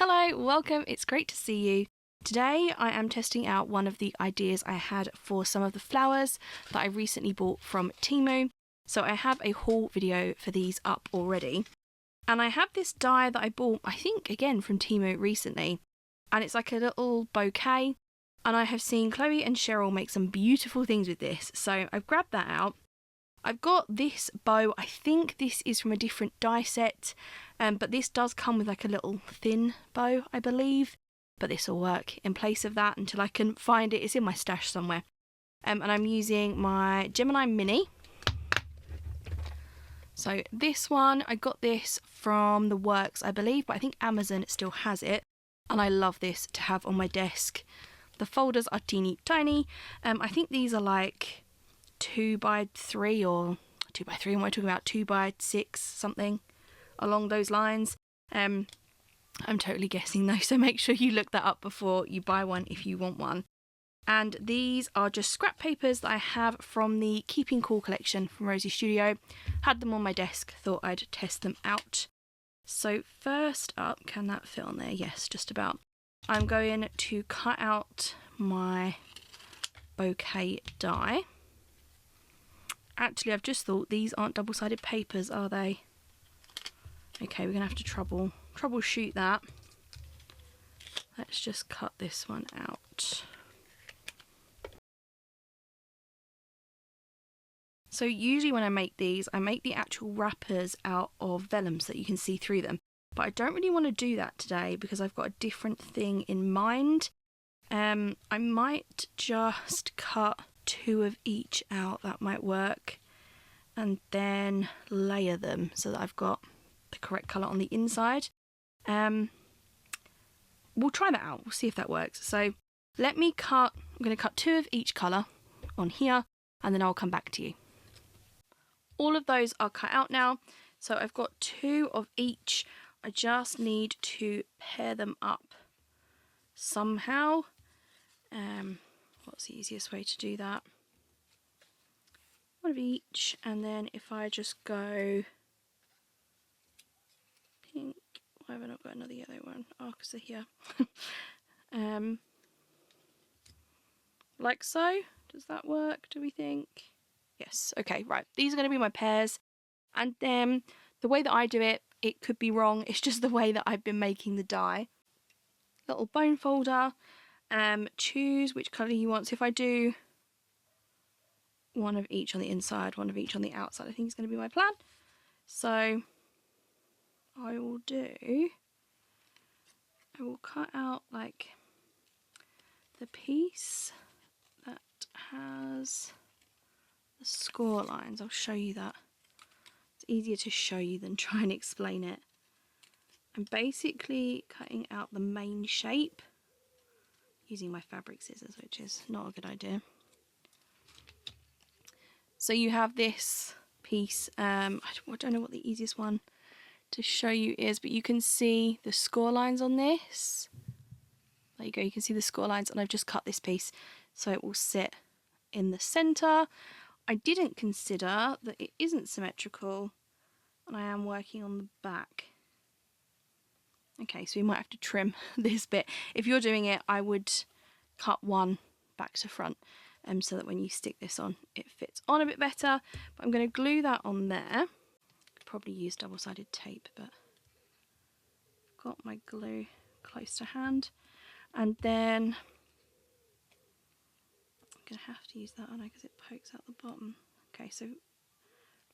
Hello, welcome, it's great to see you. Today I am testing out one of the ideas I had for some of the flowers that I recently bought from Temu. So I have a haul video for these up already. And I have this die that I bought, I think again from Temu recently. And it's like a little bouquet. And I have seen Chloe and Cheryl make some beautiful things with this. So I've grabbed that out. I've got this bow, I think this is from a different die set, but this does come with like a little thin bow, I believe, but this will work in place of that until I can find it. It's in my stash somewhere. And I'm using my Gemini Mini. So this one, I got this from the Works, I believe, but I think Amazon still has it, and I love this to have on my desk. The folders are teeny tiny. I think these are like 2x3 or 2x3, am I talking about 2x6, something along those lines. I'm totally guessing though, so make sure you look that up before you buy one if you want one. And these are just scrap papers that I have from the Keeping Cool collection from Rosie Studio. Had them on my desk, thought I'd test them out. So first up, can that fit on there? Yes, just about. I'm going to cut out my bouquet die. Actually, I've just thought these aren't double-sided papers, are they? Okay, we're going to have to troubleshoot that. Let's just cut this one out. So usually when I make these, I make the actual wrappers out of vellum so that you can see through them. But I don't really want to do that today because I've got a different thing in mind. I might just cut 2 of each out, that might work, and then layer them so that I've got the correct colour on the inside. We'll try that out, we'll see if that works. So let me cut, I'm going to cut 2 of each colour on here and then I'll come back to you. All of those are cut out now, so I've got 2 of each. I just need to pair them up somehow. What's the easiest way to do that? 1 of each, and then if I just go pink, why have I not got another yellow one? Oh, because they're here. Like so. Does that work, do we think? Yes, okay, right. These are going to be my pairs, and then the way that I do it, it could be wrong, it's just the way that I've been making the die. Little bone folder. Choose which colour you want. So if I do 1 of each on the inside, 1 of each on the outside, I think it's going to be my plan. So I will cut out like the piece that has the score lines. I'll show you that. It's easier to show you than try and explain it. I'm basically cutting out the main shape using my fabric scissors, which is not a good idea. So you have this piece, I don't know what the easiest one to show you is, but you can see the score lines on this. There you go, you can see the score lines, and I've just cut this piece so it will sit in the centre. I didn't consider that it isn't symmetrical, and I am working on the back. Okay, so we might have to trim this bit. If you're doing it, I would cut 1 back to front so that when you stick this on, it fits on a bit better. But I'm going to glue that on there. Could probably use double-sided tape, but I've got my glue close to hand. And then I'm going to have to use that on because it pokes out the bottom. Okay, so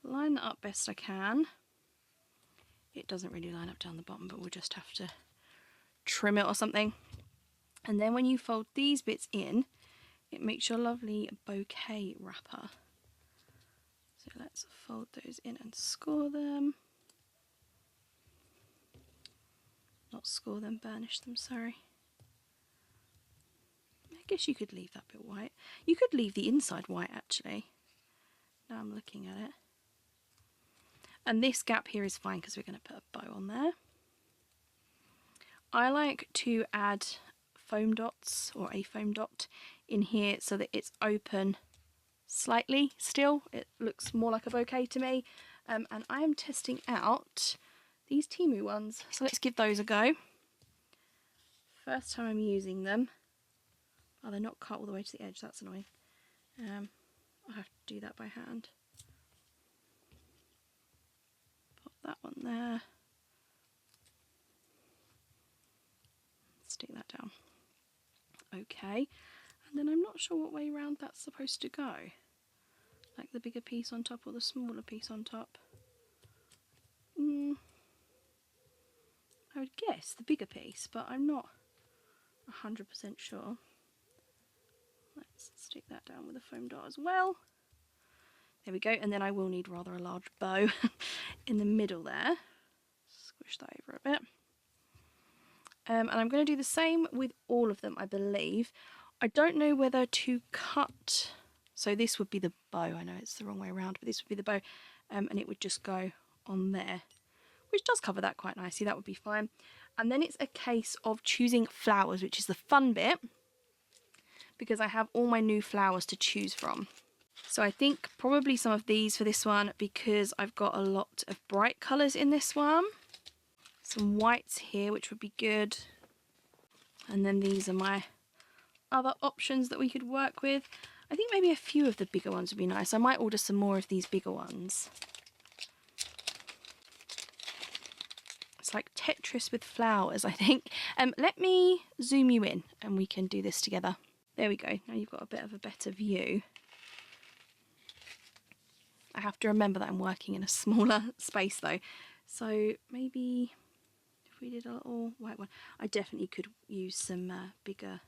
line that up best I can. It doesn't really line up down the bottom, but we'll just have to trim it or something. And then when you fold these bits in, it makes your lovely bouquet wrapper. So let's fold those in and score them. Not score them, burnish them, sorry. I guess you could leave that bit white. You could leave the inside white actually. Now I'm looking at it. And this gap here is fine because we're going to put a bow on there. I like to add foam dots or a foam dot in here so that it's open slightly still. It looks more like a bouquet to me. And I am testing out these Temu ones. So let's give those a go. first time I'm using them. Oh, they're not cut all the way to the edge, that's annoying. I'll have to do that by hand. Pop that one there. Stick that down. Okay, and then I'm not sure what way round that's supposed to go. Like the bigger piece on top or the smaller piece on top. I would guess the bigger piece, but I'm not 100% sure. Let's stick that down with a foam dot as well. There we go, and then I will need rather a large bow in the middle there. Squish that over a bit. And I'm going to do the same with all of them, I believe. I don't know whether to cut, so this would be the bow, I know it's the wrong way around, but this would be the bow, and it would just go on there, which does cover that quite nicely, that would be fine. And then it's a case of choosing flowers, which is the fun bit, because I have all my new flowers to choose from. So I think probably some of these for this one, because I've got a lot of bright colours in this one. Some whites here, which would be good. And then these are my other options that we could work with. I think maybe a few of the bigger ones would be nice. I might order some more of these bigger ones. It's like Tetris with flowers, I think. Let me zoom you in and we can do this together. There we go. Now you've got a bit of a better view. I have to remember that I'm working in a smaller space though. So maybe if we did a little white one, I definitely could use some bigger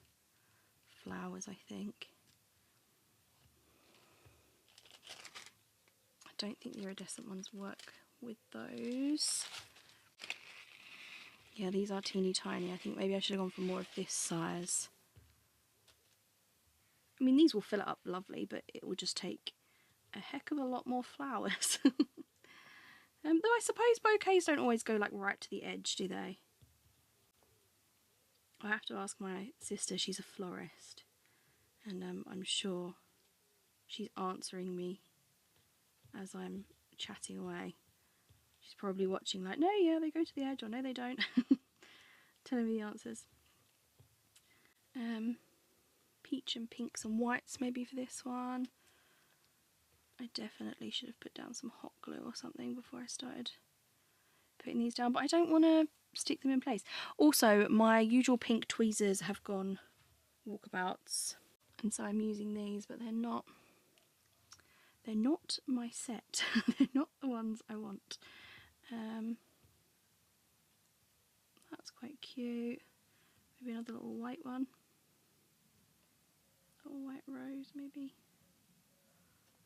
flowers, I think. I don't think the iridescent ones work with those. Yeah, these are teeny tiny. I think maybe I should have gone for more of this size. I mean, these will fill it up lovely, but it will just take a heck of a lot more flowers. Though I suppose bouquets don't always go like right to the edge, do they? I have to ask my sister, she's a florist, and I'm sure she's answering me as I'm chatting away. She's probably watching like, no, yeah, they go to the edge, or no, they don't. Telling me the answers. Peach and pinks and whites maybe for this one. I definitely should have put down some hot glue or something before I started putting these down, but I don't want to stick them in place. Also, my usual pink tweezers have gone walkabouts, and so I'm using these, but they're not my set. They're not the ones I want. That's quite cute. Maybe another little white one. Little white rose maybe.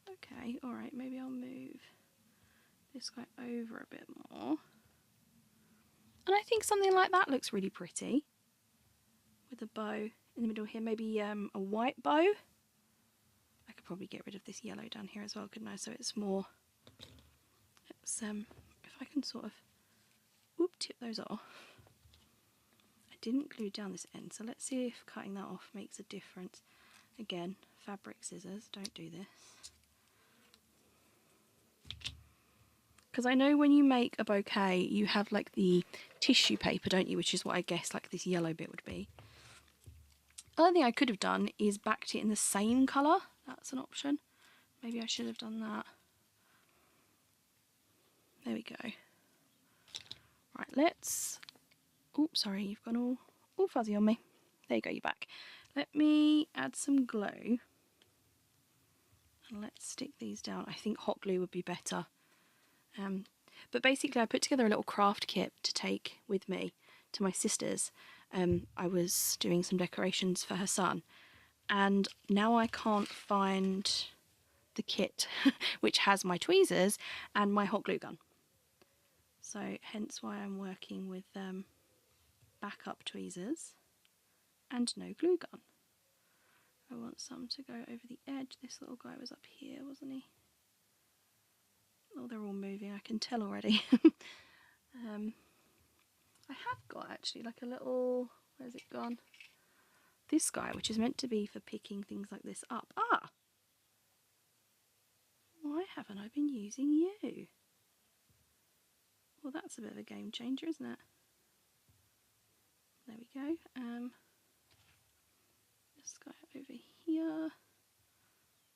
Okay, alright, maybe I'll move this guy over a bit more. And I think something like that looks really pretty. With a bow in the middle here, maybe a white bow. I could probably get rid of this yellow down here as well, couldn't I? So it's more, let's, if I can sort of, tip those off. I didn't glue down this end, so let's see if cutting that off makes a difference. Again, fabric scissors, don't do this. Because I know when you make a bouquet, you have like the tissue paper, don't you? Which is what I guess like this yellow bit would be. Other thing I could have done is backed it in the same colour. That's an option. Maybe I should have done that. There we go. Right, let's... Oops, sorry, you've gone all fuzzy on me. There you go, you're back. Let me add some glue. And let's stick these down. I think hot glue would be better. But basically I put together a little craft kit to take with me to my sister's. I was doing some decorations for her son, and now I can't find the kit which has my tweezers and my hot glue gun. So hence why I'm working with backup tweezers and no glue gun. I want some to go over the edge. This little guy was up here, wasn't he? Oh, they're all moving, I can tell already. I have got actually like a little, where's it gone? This guy, which is meant to be for picking things like this up. Ah! Why haven't I been using you? Well, that's a bit of a game changer, isn't it? There we go.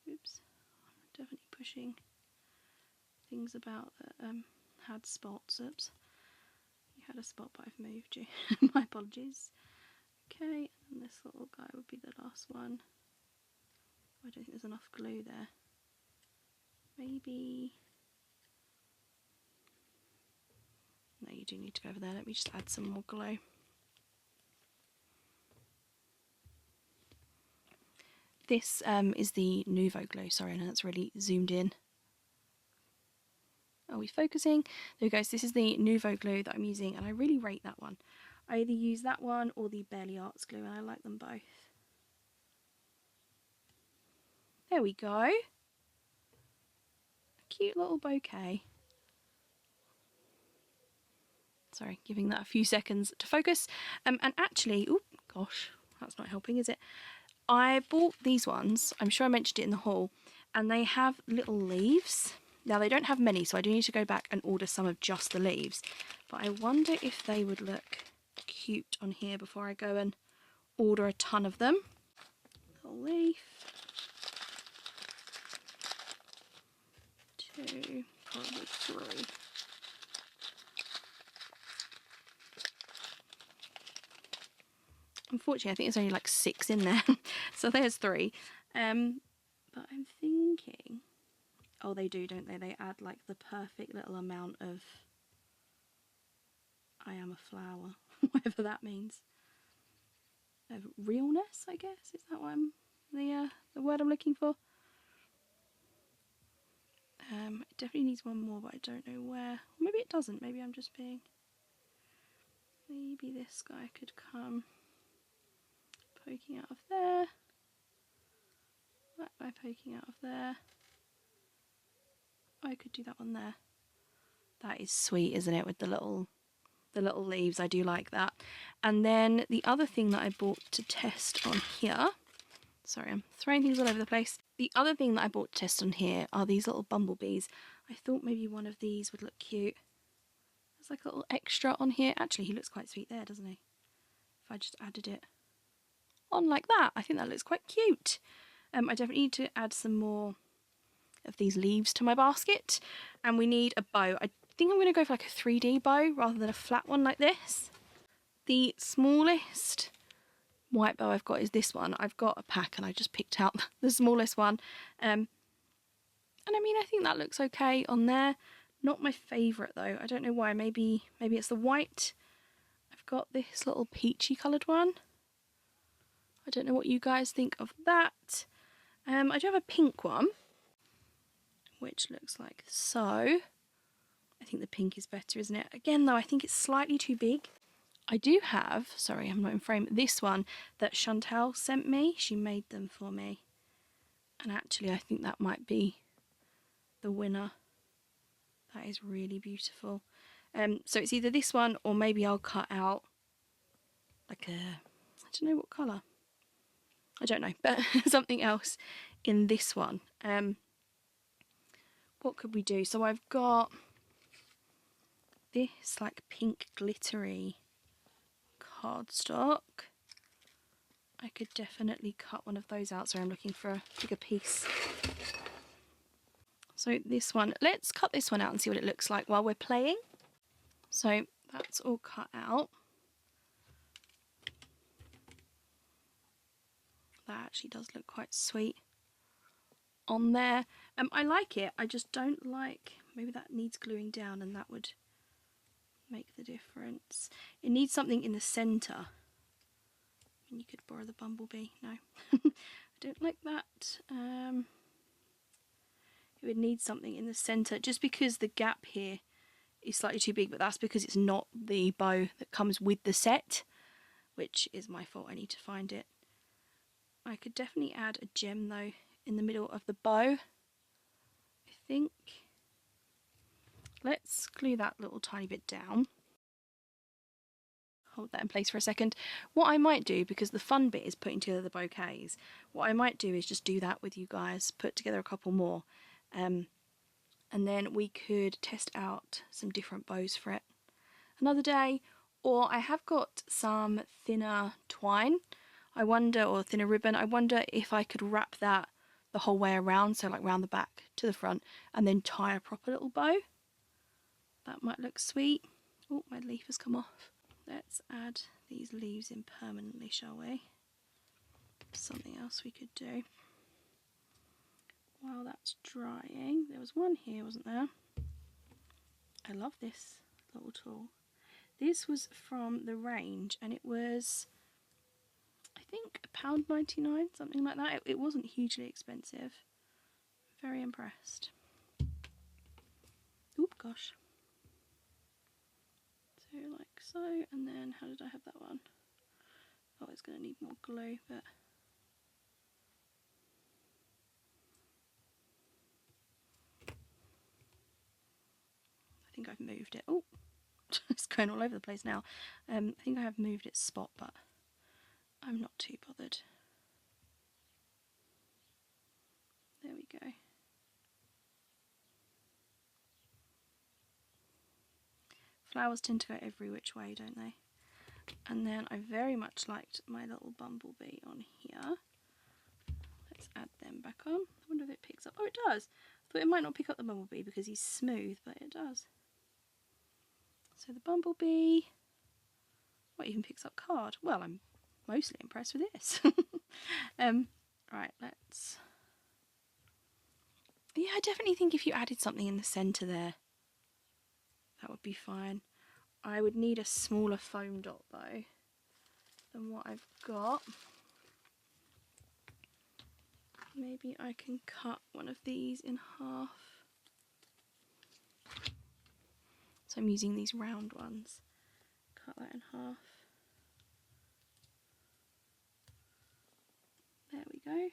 oops, I'm definitely pushing things about that had spots. Oops, you had a spot but I've moved you. My apologies. Okay, and this little guy would be the last one. I don't think there's enough glue there. Maybe... no, you do need to go over there. Let me just add some more glue. This is the 𝓷𝓷𝓽𝓮. Sorry, I know that's really zoomed in. Are we focusing? There we go. So this is the 𝓷𝓷𝓽𝓮 that I'm using, and I really rate that one. I either use that one or the Barely Arts glue, and I like them both. There we go. A cute little bouquet. Sorry, giving that a few seconds to focus. And actually, oh gosh, that's not helping, is it? I bought these ones, I'm sure I mentioned it in the haul, and they have little leaves. Now they don't have many, so I do need to go back and order some of just the leaves. But I wonder if they would look cute on here before I go and order a ton of them. Little leaf. 2, probably 3. Unfortunately, I think there's only like 6 in there, so there's 3. But I'm thinking, oh, they do, don't they? They add like the perfect little amount of I am a flower, whatever that means. Of realness, I guess. Is that what I'm the word I'm looking for? It definitely needs one more, but I don't know where. Maybe it doesn't. Maybe I'm just being. Maybe this guy could come poking out of there. That guy poking out of there. I could do that one there. That is sweet, isn't it? With the little leaves. I do like that. And then the other thing that I bought to test on here. Sorry, I'm throwing things all over the place. The other thing that I bought to test on here are these little bumblebees. I thought maybe one of these would look cute. There's like a little extra on here. Actually, he looks quite sweet there, doesn't he? If I just added it on like that, I think that looks quite cute. I definitely need to add some more of these leaves to my basket. And we need a bow. I think I'm going to go for like a 3D bow rather than a flat one like this. The smallest white bow I've got is this one. I've got a pack and I just picked out the smallest one. And I mean, I think that looks okay on there. Not my favourite though. I don't know why. Maybe it's the white. I've got this little peachy coloured one. I don't know what you guys think of that. I do have a pink one, which looks like so. I think the pink is better, isn't it? Again though, I think it's slightly too big. I do have, sorry I'm not in frame, this one that Chantal sent me. She made them for me. And actually I think that might be the winner. That is really beautiful. So it's either this one or maybe I'll cut out like a, I don't know what colour. I don't know, but something else in this one. What could we do? So I've got this like pink glittery cardstock. I could definitely cut one of those out. Sorry, I'm looking for a bigger piece. So this one, let's cut this one out and see what it looks like while we're playing. So that's all cut out. That actually does look quite sweet on there. I like it, I just don't like, maybe that needs gluing down and that would make the difference. It needs something in the centre. And you could borrow the bumblebee. No, I don't like that. It would need something in the centre just because the gap here is slightly too big, but that's because it's not the bow that comes with the set, which is my fault. I need to find it. I could definitely add a gem though in the middle of the bow, I think. Let's glue that little tiny bit down. Hold that in place for a second. What I might do, because the fun bit is putting together the bouquets, what I might do is just do that with you guys, put together a couple more, and then we could test out some different bows for it another day. Or I have got some thinner twine. I wonder, or thinner ribbon, I wonder if I could wrap that the whole way around, so like round the back to the front, and then tie a proper little bow. That might look sweet. Oh, my leaf has come off. Let's add these leaves in permanently, shall we? Something else we could do while that's drying. There was one here, wasn't there? I love this little tool. This was from the range, and it was, I think, £1.99, something like that. It wasn't hugely expensive. Very impressed. Oop, gosh. So like so, and then how did I have that one? Oh, it's going to need more glue, but I think I've moved it. Oh, it's going all over the place now. I think I have moved its spot, but I'm not too bothered. There we go. Flowers tend to go every which way, don't they? And then I very much liked my little bumblebee on here. Let's add them back on. I wonder if it picks up. Oh, it does. I thought it might not pick up the bumblebee because he's smooth, but it does. So the bumblebee, what, even picks up card. Well, I'm mostly impressed with this. Right, let's... Yeah, I definitely think if you added something in the centre there, that would be fine. I would need a smaller foam dot though than what I've got. Maybe I can cut one of these in half. So I'm using these round ones. Cut that in half. There we go.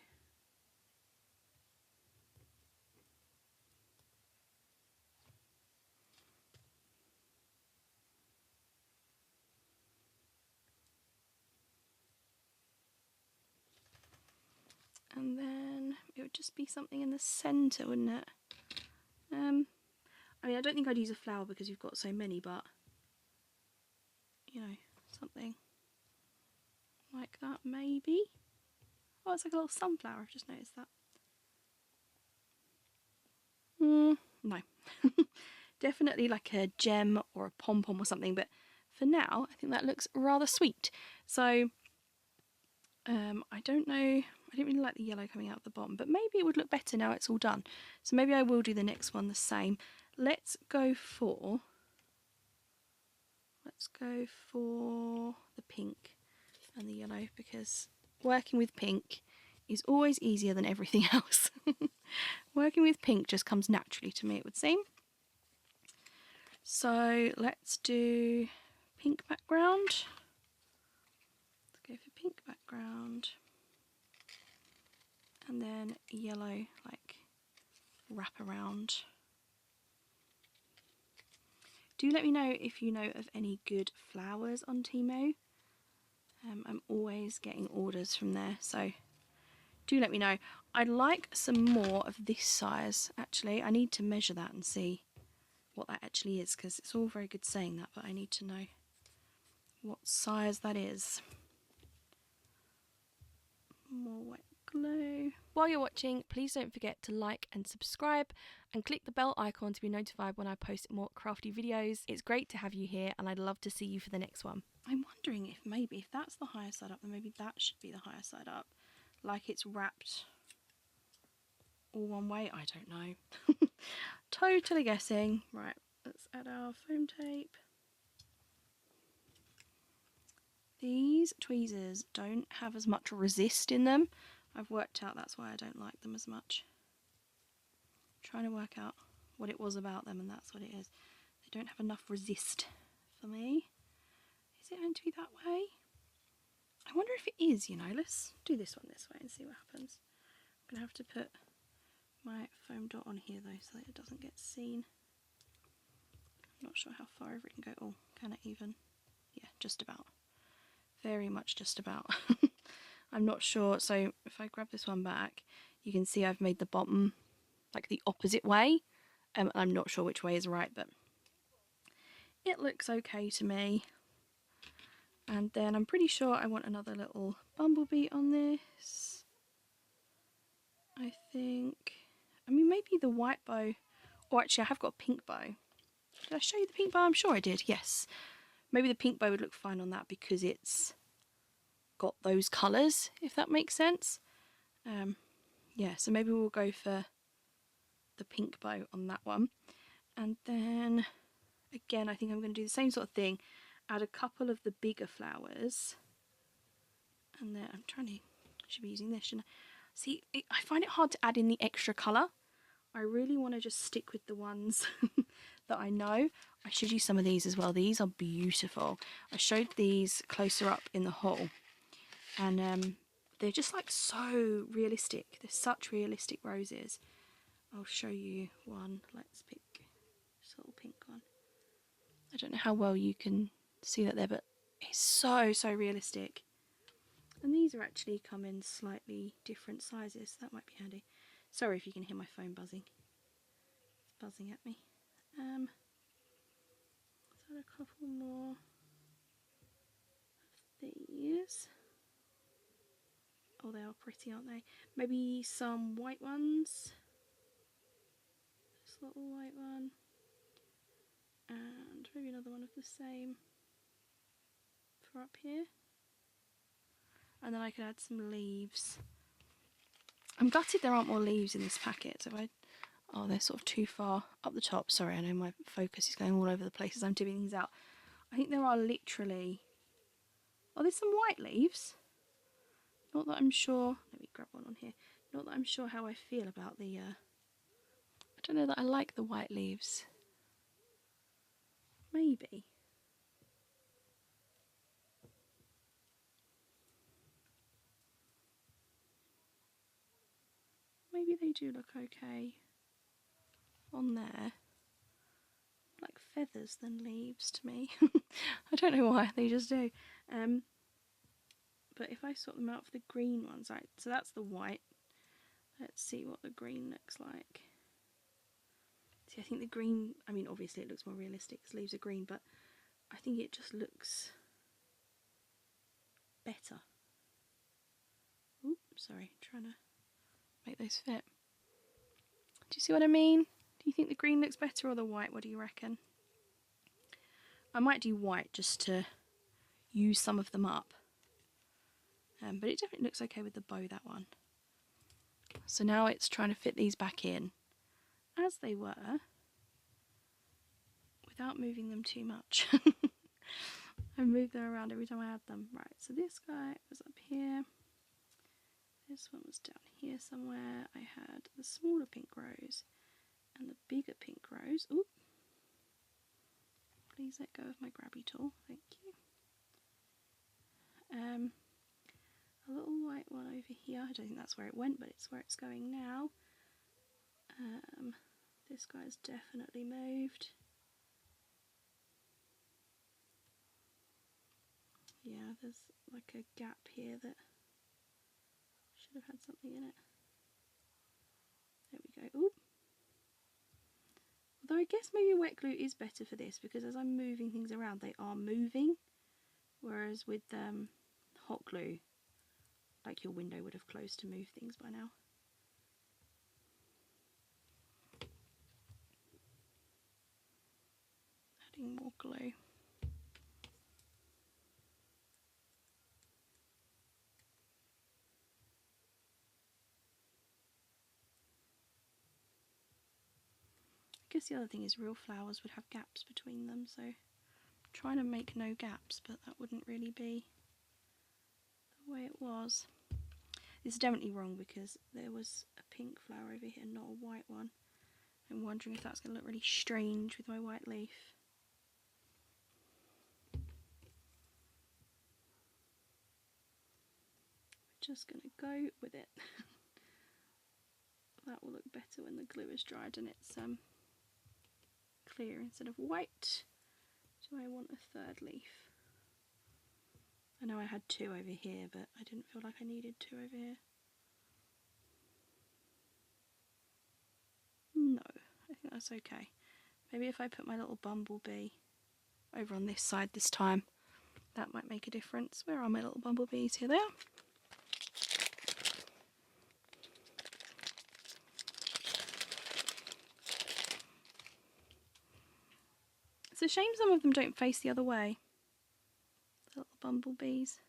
And then it would just be something in the centre, wouldn't it? I mean, I don't think I'd use a flower because you've got so many, but, you know, something like that maybe. Oh, it's like a little sunflower, I've just noticed that. No. Definitely like a gem or a pom-pom or something, but for now, I think that looks rather sweet. So, I don't know, I didn't really like the yellow coming out the bottom, but maybe it would look better now it's all done. So maybe I will do the next one the same. Let's go for the pink and the yellow, because working with pink is always easier than everything else. Working with pink just comes naturally to me, it would seem. So let's do pink background. Let's go for pink background. And then yellow, like, wrap around. Do let me know if you know of any good flowers on Temu. I'm always getting orders from there, so do let me know. I'd like some more of this size, actually. I need to measure that and see what that actually is, because it's all very good saying that, but I need to know what size that is. More wet glue. While you're watching, please don't forget to like and subscribe and click the bell icon to be notified when I post more crafty videos. It's great to have you here, and I'd love to see you for the next one. I'm wondering if maybe if that's the higher side up, then maybe that should be the higher side up, like it's wrapped all one way. I don't know. Totally guessing. Right, let's add our foam tape. These tweezers don't have as much resist in them. I've worked out that's why I don't like them as much. I'm trying to work out what it was about them, and that's what it is. They don't have enough resist for me. Is it meant to be that way? I wonder if it is, you know. Let's do this one this way and see what happens. I'm going to have to put my foam dot on here though, so that it doesn't get seen. I'm not sure how far over it can go. Oh, can it even? Yeah, just about. Very much just about. I'm not sure. So if I grab this one back, you can see I've made the bottom like the opposite way. I'm not sure which way is right, but it looks okay to me. And then I'm pretty sure I want another little bumblebee on this. I think, I mean, maybe the white bow, or actually I have got a pink bow. Did I show you the pink bow? I'm sure I did, yes. Maybe the pink bow would look fine on that because it's got those colours, if that makes sense. Yeah, so maybe we'll go for the pink bow on that one. And then, again, I think I'm going to do the same sort of thing. Add a couple of the bigger flowers. And then, I should be using this, shouldn't I? See, I find it hard to add in the extra colour. I really want to just stick with the ones that I know. I should use some of these as well. These are beautiful. I showed these closer up in the haul. And they're just like so realistic. They're such realistic roses. I'll show you one. Let's pick this little pink one. I don't know how well you can see that there, but it's so realistic. And these are actually come in slightly different sizes, so that might be handy. Sorry if you can hear my phone buzzing. It's buzzing at me. Let's add a couple more of these. Oh, they are pretty, aren't they? Maybe some white ones. This little white one. And maybe another one of the same for up here. And then I could add some leaves. I'm gutted there aren't more leaves in this packet. So oh, they're sort of too far up the top. Sorry, I know my focus is going all over the place as I'm dipping these out. I think there are literally... Oh, there's some white leaves. Not that I'm sure... Let me grab one on here. Not that I'm sure how I feel about the... I don't know that I like the white leaves. Maybe. Maybe they do look okay on there. Like feathers than leaves to me. I don't know why, they just do. But if I swap them out for the green ones, right, so that's the white. Let's see what the green looks like. See, I think the green, I mean obviously it looks more realistic because leaves are green, but I think it just looks better. Oops, sorry, trying to make those fit. Do you see what I mean? Do you think the green looks better or the white? What do you reckon? I might do white just to use some of them up. But it definitely looks okay with the bow, that one. So now it's trying to fit these back in as they were without moving them too much. I move them around every time I add them. Right, so this guy was up here. This one was down here somewhere. I had the smaller pink rose and the bigger pink rose. Oop. Please let go of my grabby tool. Thank you. A little white one over here. I don't think that's where it went, but it's where it's going now. This guy's definitely moved. Yeah, there's like a gap here that should have had something in it. There we go. Oop. Although I guess maybe wet glue is better for this because as I'm moving things around, they are moving. Whereas with hot glue, like your window would have closed to move things by now. Adding more glue. I guess the other thing is real flowers would have gaps between them, so I'm trying to make no gaps, but that wouldn't really be the way it was. This is definitely wrong because there was a pink flower over here, not a white one. I'm wondering if that's going to look really strange with my white leaf. We're just going to go with it. That will look better when the glue is dried and it's clear instead of white. Do I want a third leaf? I know I had two over here, but I didn't feel like I needed two over here. No, I think that's okay. Maybe if I put my little bumblebee over on this side this time, that might make a difference. Where are my little bumblebees? Here they are. It's a shame some of them don't face the other way. The little bumblebees.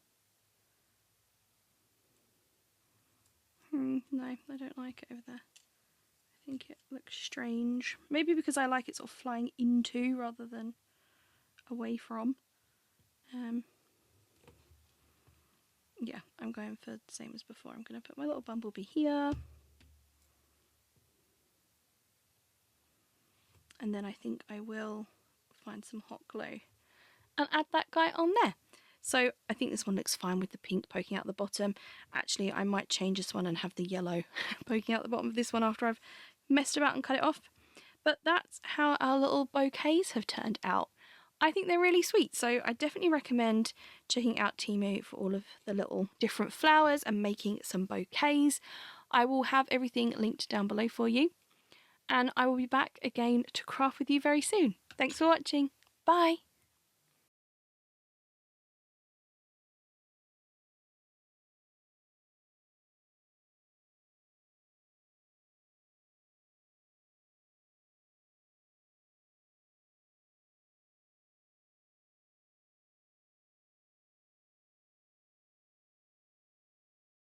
No, I don't like it over there. I think it looks strange. Maybe because I like it sort of flying into rather than away from. Yeah, I'm going for the same as before. I'm going to put my little bumblebee here. And then I think I will find some hot glue and add that guy on there. So I think this one looks fine with the pink poking out the bottom. Actually, I might change this one and have the yellow poking out the bottom of this one after I've messed about and cut it off. But that's how our little bouquets have turned out. I think they're really sweet, so I definitely recommend checking out Temu for all of the little different flowers and making some bouquets. I will have everything linked down below for you, and I will be back again to craft with you very soon. Thanks for watching. Bye!